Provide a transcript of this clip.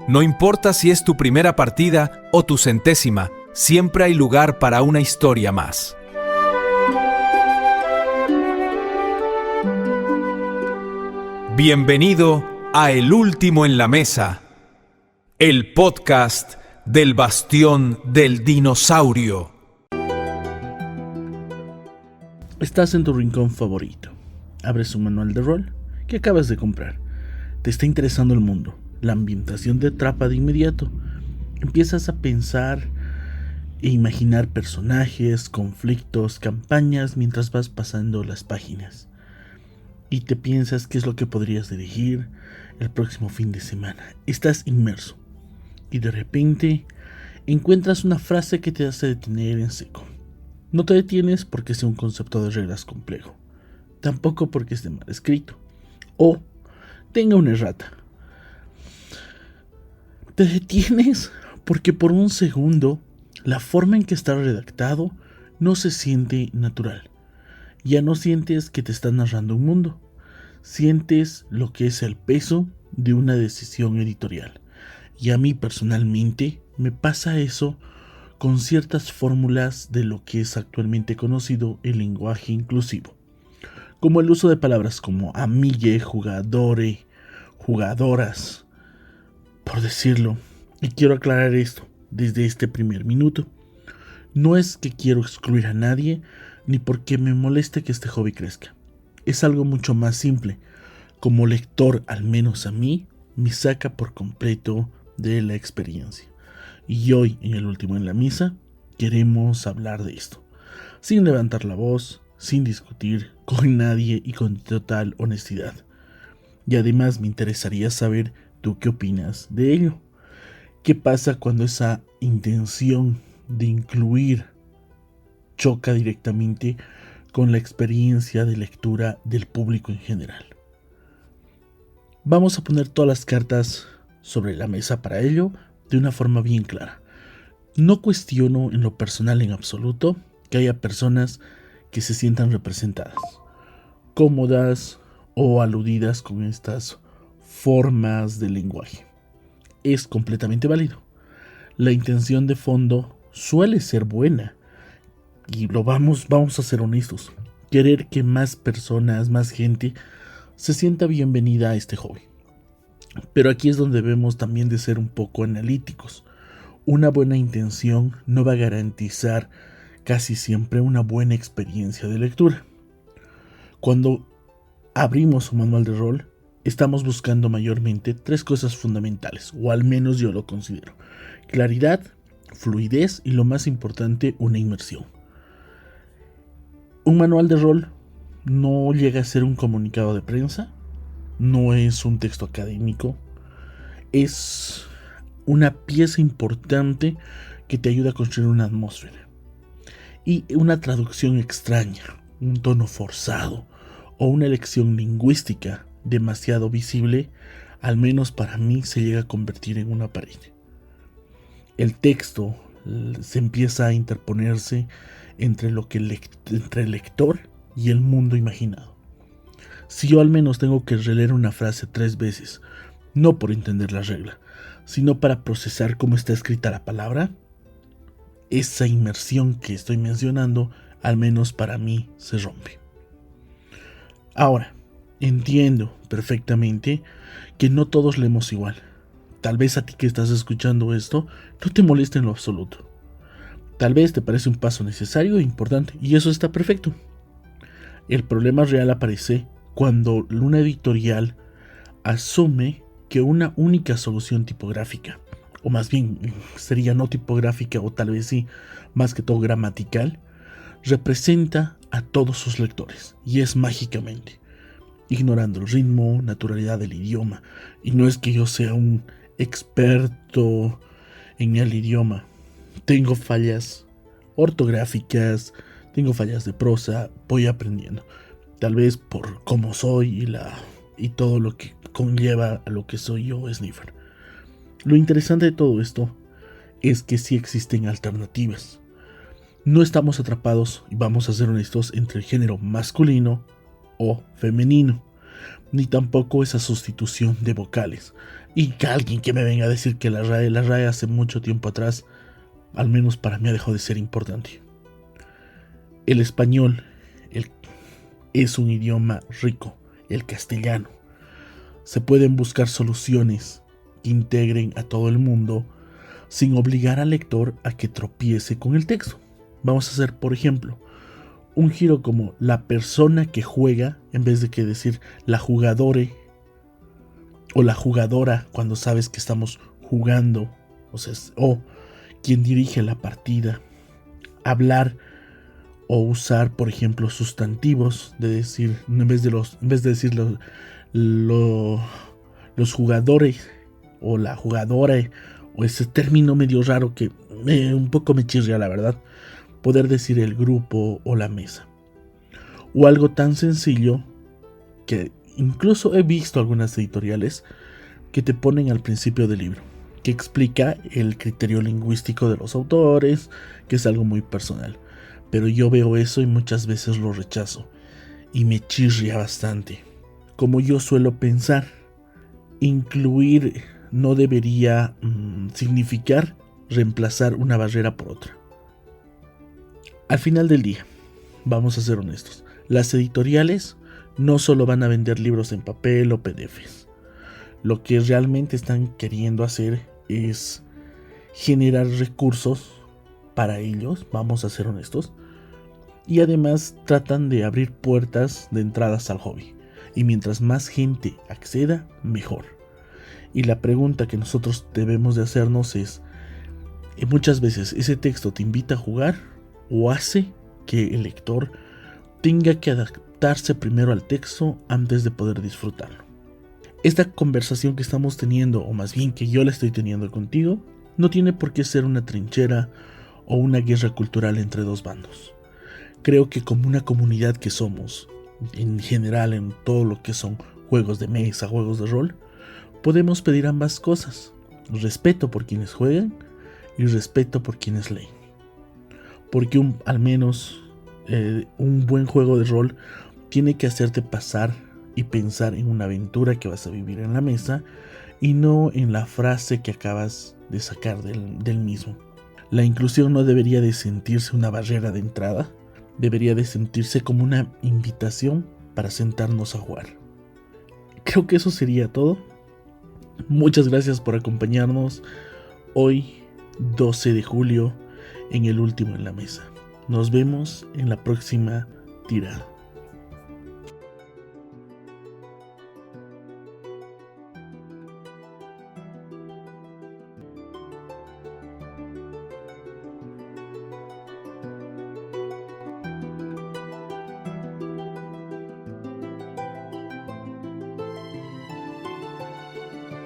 No importa si es tu primera partida o tu centésima, siempre hay lugar para una historia más. Bienvenido a El Último en la Mesa, el podcast del Bastión del Dinosaurio. Estás en tu rincón favorito. Abres un manual de rol que acabas de comprar. Te está interesando el mundo. La ambientación te atrapa de inmediato. Empiezas a pensar e imaginar personajes, conflictos, campañas mientras vas pasando las páginas. Y te piensas qué es lo que podrías dirigir el próximo fin de semana. Estás inmerso. Y de repente encuentras una frase que te hace detener en seco. No te detienes porque sea un concepto de reglas complejo. Tampoco porque esté mal escrito. O tenga una errata. Te detienes porque por un segundo la forma en que está redactado no se siente natural. Ya no sientes que te están narrando un mundo. Sientes lo que es el peso de una decisión editorial. Y a mí personalmente me pasa eso con ciertas fórmulas de lo que es actualmente conocido el lenguaje inclusivo. Como el uso de palabras como amigue, jugadore, jugadoras, por decirlo. Y quiero aclarar esto desde este primer minuto. No es que quiero excluir a nadie, ni porque me moleste que este hobby crezca. Es algo mucho más simple. Como lector, al menos a mí, me saca por completo de la experiencia. Y hoy, en El Último en la Mesa, queremos hablar de esto. Sin levantar la voz, sin discutir con nadie y con total honestidad. Y además me interesaría saber tú qué opinas de ello. ¿Qué pasa cuando esa intención de incluir choca directamente con la experiencia de lectura del público en general? Vamos a poner todas las cartas sobre la mesa para ello de una forma bien clara. No cuestiono en lo personal en absoluto que haya personas que se sientan representadas, cómodas o aludidas con estas formas de lenguaje. Es completamente válido. La intención de fondo suele ser buena y vamos a ser honestos. Querer que más personas, más gente se sienta bienvenida a este hobby. Pero aquí es donde debemos también de ser un poco analíticos. Una buena intención no va a garantizar casi siempre una buena experiencia de lectura. Cuando abrimos un manual de rol, estamos buscando mayormente tres cosas fundamentales, o al menos yo lo considero: claridad, fluidez y, lo más importante, una inmersión. Un manual de rol no llega a ser un comunicado de prensa, no es un texto académico, es una pieza importante que te ayuda a construir una atmósfera. Y una traducción extraña, un tono forzado o una elección lingüística demasiado visible, al menos para mí, se llega a convertir en una pared. El texto se empieza a interponerse entre entre el lector y el mundo imaginado. Si yo al menos tengo que releer una frase 3 veces, no por entender la regla, sino para procesar cómo está escrita la palabra, esa inmersión que estoy mencionando, al menos para mí, se rompe. Ahora, entiendo perfectamente que no todos leemos igual. Tal vez a ti que estás escuchando esto no te moleste en lo absoluto. Tal vez te parece un paso necesario e importante, y eso está perfecto. El problema real aparece cuando una editorial asume que una única solución tipográfica, o más bien sería no tipográfica, o tal vez sí, más que todo gramatical, representa a todos sus lectores, y es mágicamente, ignorando el ritmo, naturalidad del idioma. Y no es que yo sea un experto en el idioma. Tengo fallas ortográficas, tengo fallas de prosa, voy aprendiendo. Tal vez por cómo soy y todo lo que conlleva a lo que soy yo, Sniffer. Lo interesante de todo esto es que sí existen alternativas. No estamos atrapados, y vamos a ser honestos, entre el género masculino o femenino. ni tampoco esa sustitución de vocales. Y que alguien que me venga a decir que la RAE hace mucho tiempo atrás, al menos para mí, ha dejado de ser importante. El español es un idioma rico, el castellano. Se pueden buscar soluciones que integren a todo el mundo sin obligar al lector a que tropiece con el texto. Vamos a hacer, por ejemplo, un giro como la persona que juega, en vez de que decir la jugadore o la jugadora cuando sabes que estamos jugando, o quien dirige la partida. Hablar o usar, por ejemplo, sustantivos, de decir, en vez de decir los jugadores o la jugadora, o ese término medio raro que un poco me chirria, la verdad, poder decir el grupo o la mesa. O algo tan sencillo que incluso he visto algunas editoriales que te ponen al principio del libro, que explica el criterio lingüístico de los autores, que es algo muy personal. Pero yo veo eso y muchas veces lo rechazo y me chirria bastante. Como yo suelo pensar, incluir no debería significar reemplazar una barrera por otra. Al final del día, vamos a ser honestos, las editoriales no solo van a vender libros en papel o PDFs. Lo que realmente están queriendo hacer es generar recursos para ellos, vamos a ser honestos, y además tratan de abrir puertas de entradas al hobby. Y mientras más gente acceda, mejor. Y la pregunta que nosotros debemos de hacernos es, muchas veces ese texto te invita a jugar o hace que el lector tenga que adaptarse primero al texto antes de poder disfrutarlo. Esta conversación que estamos teniendo, o más bien que yo la estoy teniendo contigo, no tiene por qué ser una trinchera o una guerra cultural entre dos bandos. Creo que como una comunidad que somos, en general en todo lo que son juegos de mesa, juegos de rol, podemos pedir ambas cosas: respeto por quienes juegan y respeto por quienes leen. Porque al menos un buen juego de rol tiene que hacerte pasar y pensar en una aventura que vas a vivir en la mesa y no en la frase que acabas de sacar del mismo. La inclusión no debería de sentirse una barrera de entrada, debería de sentirse como una invitación para sentarnos a jugar. Creo que eso sería todo. Muchas gracias por acompañarnos hoy, 12 de julio, en el último en la mesa. Nos vemos en la próxima tirada.